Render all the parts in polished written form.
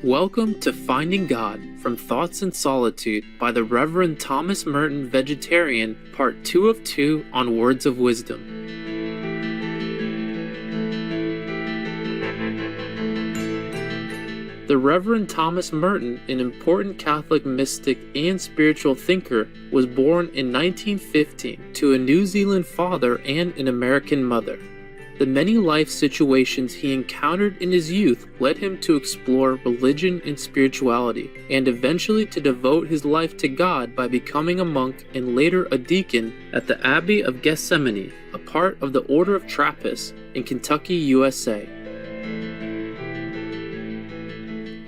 Welcome to Finding God from Thoughts in Solitude by the Reverend Thomas Merton, Vegetarian, Part 2 of 2 on Words of Wisdom. The Reverend Thomas Merton, an important Catholic mystic and spiritual thinker, was born in 1915 to a New Zealand father and an American mother. The many life situations he encountered in his youth led him to explore religion and spirituality, and eventually to devote his life to God by becoming a monk and later a deacon at the Abbey of Gethsemane, a part of the Order of Trappists in Kentucky, USA.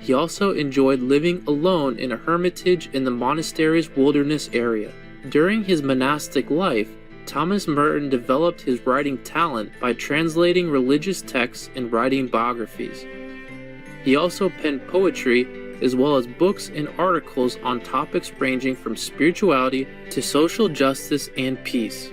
He also enjoyed living alone in a hermitage in the monastery's wilderness area. During his monastic life, Thomas Merton developed his writing talent by translating religious texts and writing biographies. He also penned poetry as well as books and articles on topics ranging from spirituality to social justice and peace.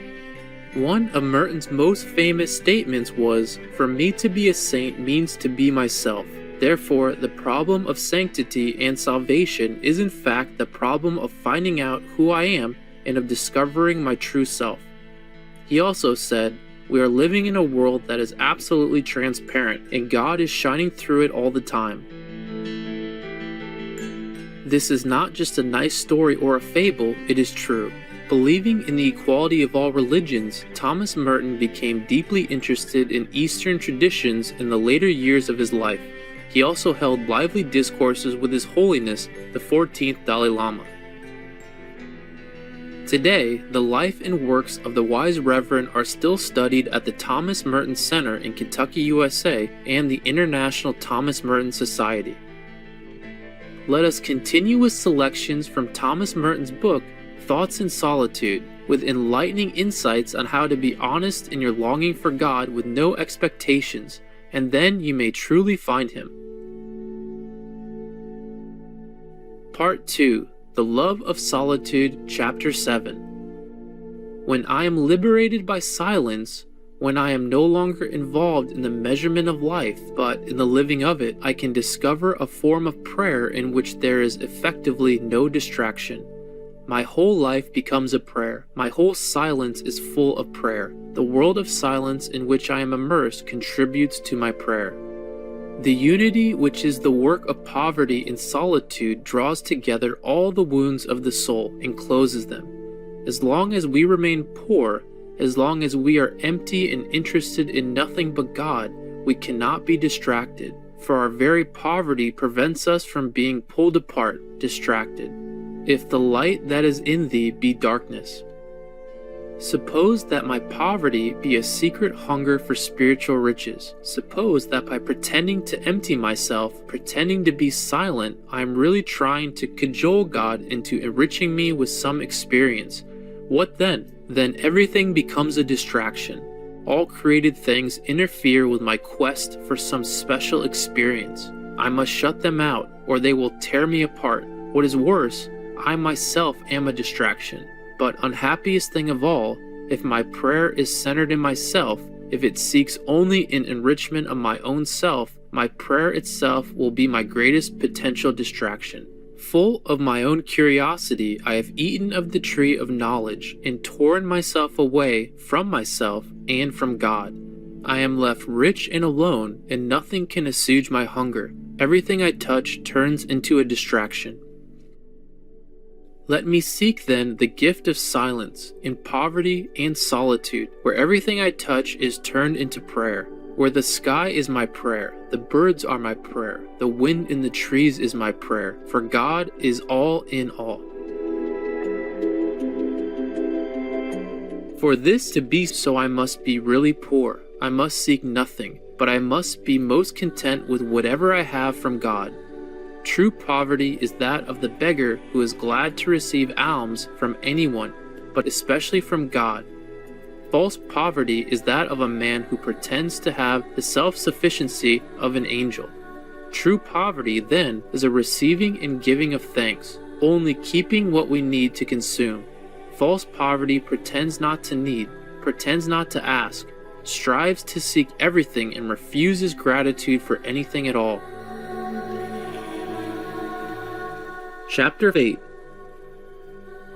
One of Merton's most famous statements was, "For me to be a saint means to be myself. Therefore, the problem of sanctity and salvation is in fact the problem of finding out who I am and of discovering my true self." He also said, "We are living in a world that is absolutely transparent, and God is shining through it all the time." This is not just a nice story or a fable, it is true. Believing in the equality of all religions, Thomas Merton became deeply interested in Eastern traditions in the later years of his life. He also held lively discourses with His Holiness, the 14th Dalai Lama. Today, the life and works of the wise Reverend are still studied at the Thomas Merton Center in Kentucky, USA, and the International Thomas Merton Society. Let us continue with selections from Thomas Merton's book, Thoughts in Solitude, with enlightening insights on how to be honest in your longing for God with no expectations, and then you may truly find Him. Part 2. The Love of Solitude, Chapter 7. When I am liberated by silence, when I am no longer involved in the measurement of life, but in the living of it, I can discover a form of prayer in which there is effectively no distraction. My whole life becomes a prayer. My whole silence is full of prayer. The world of silence in which I am immersed contributes to my prayer. The unity which is the work of poverty in solitude draws together all the wounds of the soul and closes them. As long as we remain poor, as long as we are empty and interested in nothing but God, we cannot be distracted, for our very poverty prevents us from being pulled apart, distracted. If the light that is in thee be darkness. Suppose that my poverty be a secret hunger for spiritual riches. Suppose that by pretending to empty myself, pretending to be silent, I am really trying to cajole God into enriching me with some experience. What then? Then everything becomes a distraction. All created things interfere with my quest for some special experience. I must shut them out, or they will tear me apart. What is worse, I myself am a distraction. But unhappiest thing of all, if my prayer is centered in myself, if it seeks only an enrichment of my own self, my prayer itself will be my greatest potential distraction. Full of my own curiosity, I have eaten of the tree of knowledge and torn myself away from myself and from God. I am left rich and alone, and nothing can assuage my hunger. Everything I touch turns into a distraction. Let me seek then the gift of silence, in poverty and solitude, where everything I touch is turned into prayer, where the sky is my prayer, the birds are my prayer, the wind in the trees is my prayer, for God is all in all. For this to be so, I must be really poor, I must seek nothing, but I must be most content with whatever I have from God. True poverty is that of the beggar who is glad to receive alms from anyone, but especially from God. False poverty is that of a man who pretends to have the self-sufficiency of an angel. True poverty, then, is a receiving and giving of thanks, only keeping what we need to consume. False poverty pretends not to need, pretends not to ask, strives to seek everything and refuses gratitude for anything at all. Chapter 8.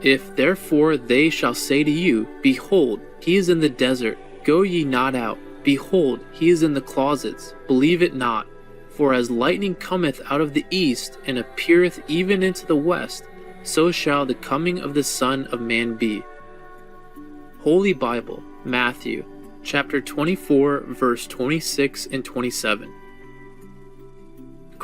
If therefore they shall say to you, Behold, he is in the desert, go ye not out. Behold, he is in the closets, believe it not. For as lightning cometh out of the east, and appeareth even into the west, so shall the coming of the Son of Man be. Holy Bible, Matthew, chapter 24, verse 26 and 27.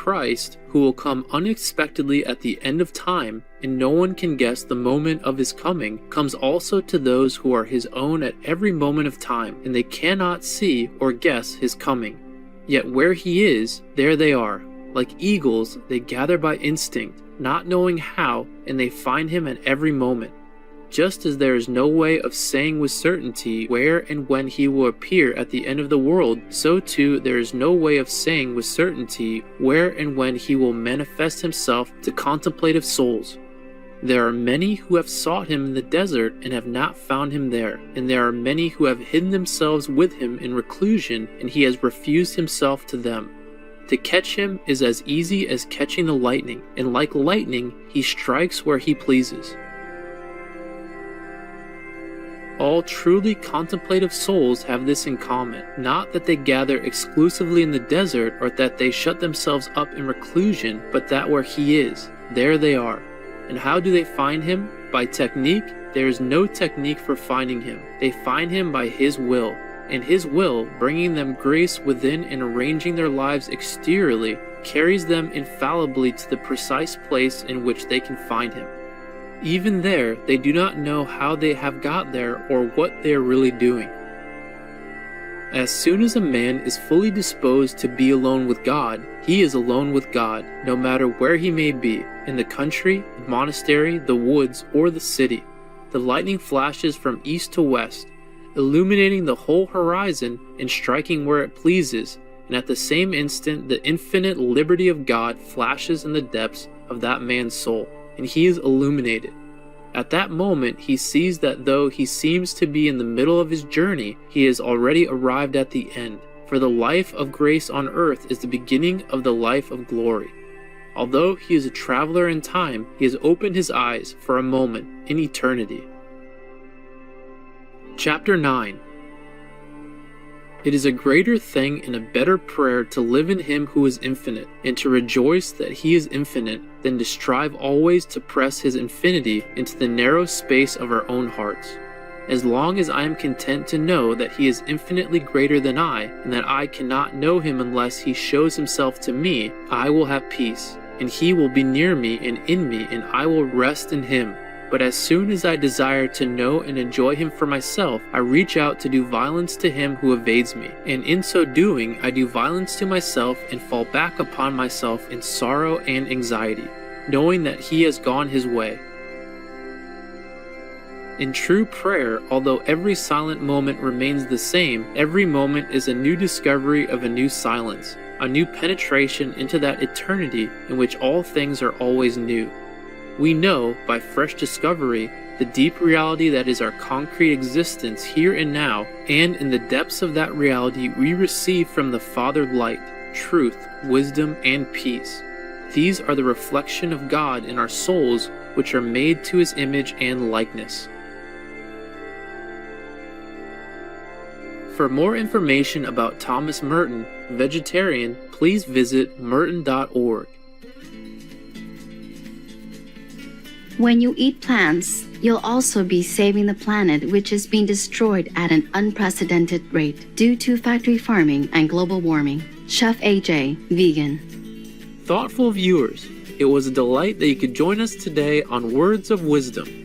Christ, who will come unexpectedly at the end of time, and no one can guess the moment of his coming, comes also to those who are his own at every moment of time, and they cannot see or guess his coming. Yet where he is, there they are. Like eagles, they gather by instinct, not knowing how, and they find him at every moment. Just as there is no way of saying with certainty where and when he will appear at the end of the world, so too there is no way of saying with certainty where and when he will manifest himself to contemplative souls. There are many who have sought him in the desert and have not found him there, and there are many who have hidden themselves with him in reclusion, and he has refused himself to them. To catch him is as easy as catching the lightning, and like lightning he strikes where he pleases. All truly contemplative souls have this in common, not that they gather exclusively in the desert or that they shut themselves up in reclusion, but that where he is, there they are. And how do they find him? By technique? There is no technique for finding him. They find him by his will, and his will, bringing them grace within and arranging their lives exteriorly, carries them infallibly to the precise place in which they can find him. Even there, they do not know how they have got there or what they are really doing. As soon as a man is fully disposed to be alone with God, he is alone with God, no matter where he may be, in the country, the monastery, the woods, or the city. The lightning flashes from east to west, illuminating the whole horizon and striking where it pleases, and at the same instant the infinite liberty of God flashes in the depths of that man's soul, and he is illuminated. At that moment he sees that though he seems to be in the middle of his journey, he has already arrived at the end, for the life of grace on earth is the beginning of the life of glory. Although he is a traveler in time, he has opened his eyes for a moment in eternity. Chapter 9. It is a greater thing and a better prayer to live in him who is infinite, and to rejoice that he is infinite, than to strive always to press his infinity into the narrow space of our own hearts. As long as I am content to know that he is infinitely greater than I, and that I cannot know him unless he shows himself to me, I will have peace, and he will be near me and in me, and I will rest in him. But as soon as I desire to know and enjoy him for myself, I reach out to do violence to him who evades me, and in so doing I do violence to myself and fall back upon myself in sorrow and anxiety, knowing that he has gone his way. In true prayer, although every silent moment remains the same, every moment is a new discovery of a new silence, a new penetration into that eternity in which all things are always new. We know, by fresh discovery, the deep reality that is our concrete existence here and now, and in the depths of that reality we receive from the Father light, truth, wisdom, and peace. These are the reflection of God in our souls, which are made to his image and likeness. For more information about Thomas Merton, vegetarian, please visit merton.org. When you eat plants, you'll also be saving the planet, which is being destroyed at an unprecedented rate due to factory farming and global warming. Chef AJ, vegan. Thoughtful viewers, it was a delight that you could join us today on Words of Wisdom.